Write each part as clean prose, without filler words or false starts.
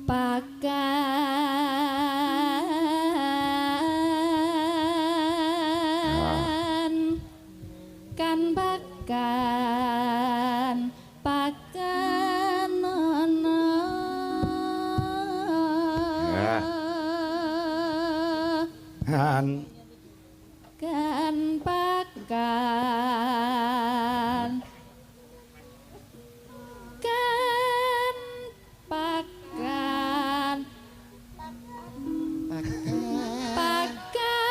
pakan kan pakan pakan nono kan pakan kan pakan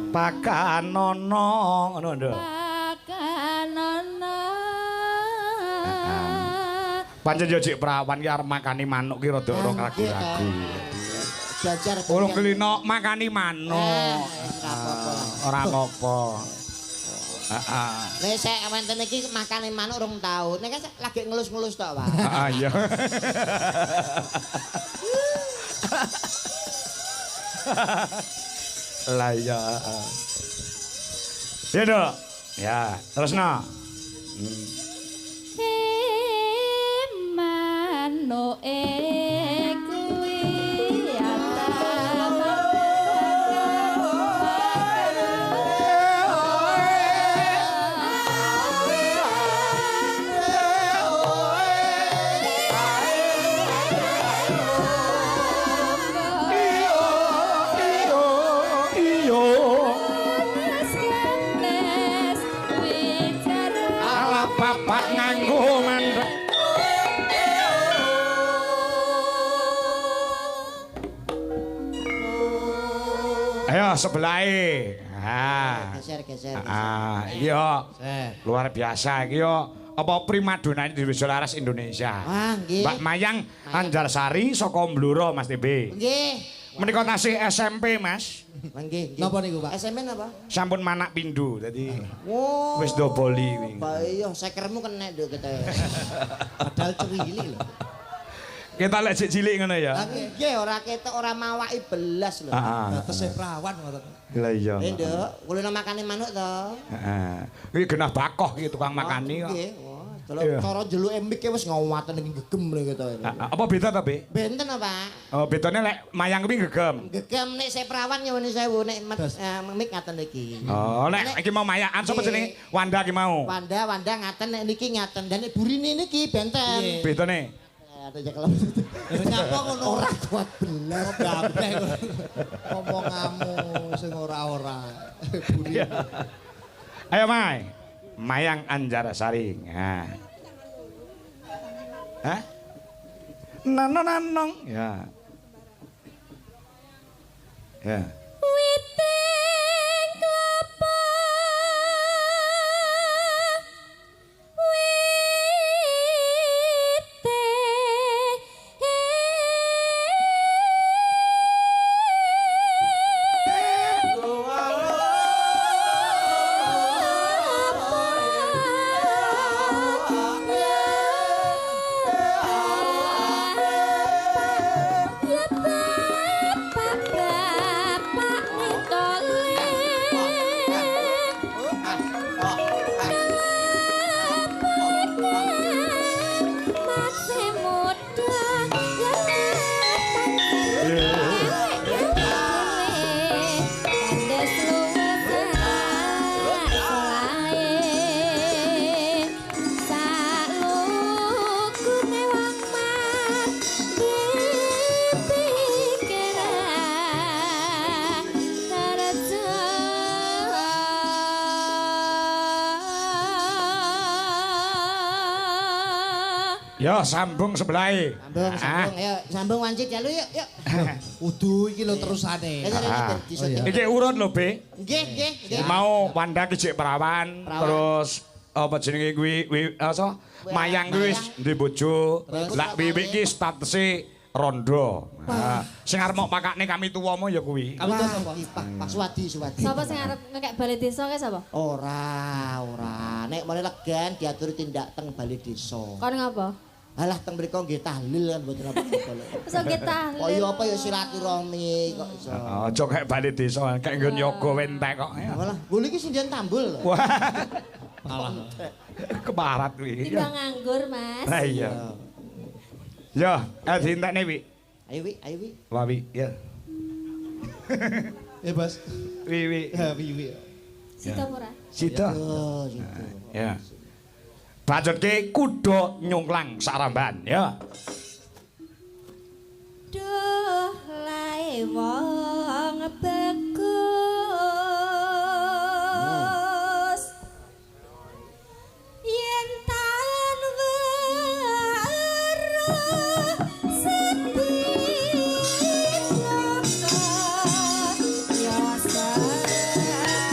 pakan nono ngono lho. pakan nono Pancen yo Cik Prawan ki arep makani manuk ki rada ora ragu-ragu. Jajar Urung kelino makani manuk. Ora apa-apa. Heeh. Nek sik wonten iki makane manuk rong taun. Nek lagi ngelus-ngelus tok, Pak. Heeh iya. Lah iya. Ya dok. Ya, terusno. manuk kuwi Bapak nganggo mandek. Ayo sebelahe. Geser. Iya. Luar biasa iki yo. Apa primadonane di Solaras Indonesia. Nggih. Mbak Mayang Anjarsari saka Blora Mas TB. Nggih. Menika tasih SMP, Mas. Nggih. Napa niku, Pak? SMP napa? Sampun manak pindho. Dadi Oh. wis doboli wingi. Pak iya sekermu kena nduk kita. Padahal cewili lho. Kita lek sik cilik ngono ya. Nggih ora ketok ora mawaki belas lho. Heeh. Tesih prawan ngoten. Lah iya. Nduk, kulino makane manuk to. Heeh. Iki genah bakoh iki tukang makani kok. Nggih. Delok cara jeluke mik wis ngawaten iki gegem lho kita. Apa beda ta, Be? Benten apa? Oh, bedane lek mayang kuwi gegem. Gegem nek saya perawan nyuwun sewu nek mik ngaten iki. Oh, nek iki mau mayakan sapa jenenge? Wanda ki mau. Wanda ngaten nek niki ngaten dan nek burine niki benten. Bedane? Ada jekelem. Nyapa ngono Ora kuat belas. kabeh omonganmu sing ora-ora. Buri. Ayo, Mai. Mayang Anjarsari. Nah. Hah? Nanong. Ya. Ya. witing klapa Yo sambung sebelahe. Sambung, ayo sambung wancit ya lu yuk. Kudu iki lho terusane. Iki urut lho, Be. Nggih. Mau Wanda ki Cik Perawan, terus apa jenenge kuwi Mayang kuwi wis duwe bojo. Lah Wiwik ki statuse rondo. Sing arep mok pakane kami tuwa mo ya kuwi. Kamu tuh apa? Pak Suwadi. Sapa sing arep ngekek bali desa ki sapa? Ora. Nek mulai legan diatur tindak teng bali desa. Kon ngapa? Alah teng mriku nggih tahlil kan mboten apa-apa lho. Iso nggih tahlil. Kaya apa ya silaturahmi kok iso. Aja kayak bali desa, kayak nggon yoga wentek kok. Malah, bulu iki sindian tambul lho. Wah. Alah. Keparat kuwi. Timbang nganggur, Mas. Lah iya. Ya, dientekne wi. Ayo wi. Wawi, ya. Bos. Wi. Ya, wi. Sita ora? Sida. Oh, gitu. Ya. Bacotke kuda nyungklang saramban, ya. Duh lae wong bagus yen tan weruh sepi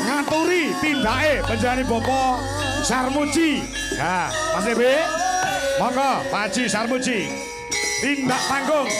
Ngaturi tindake panjenengane Bapak Sarmuji. Ha, Mas Ebe. Monggo Pak Haji Sarmuji. Tindak panggung.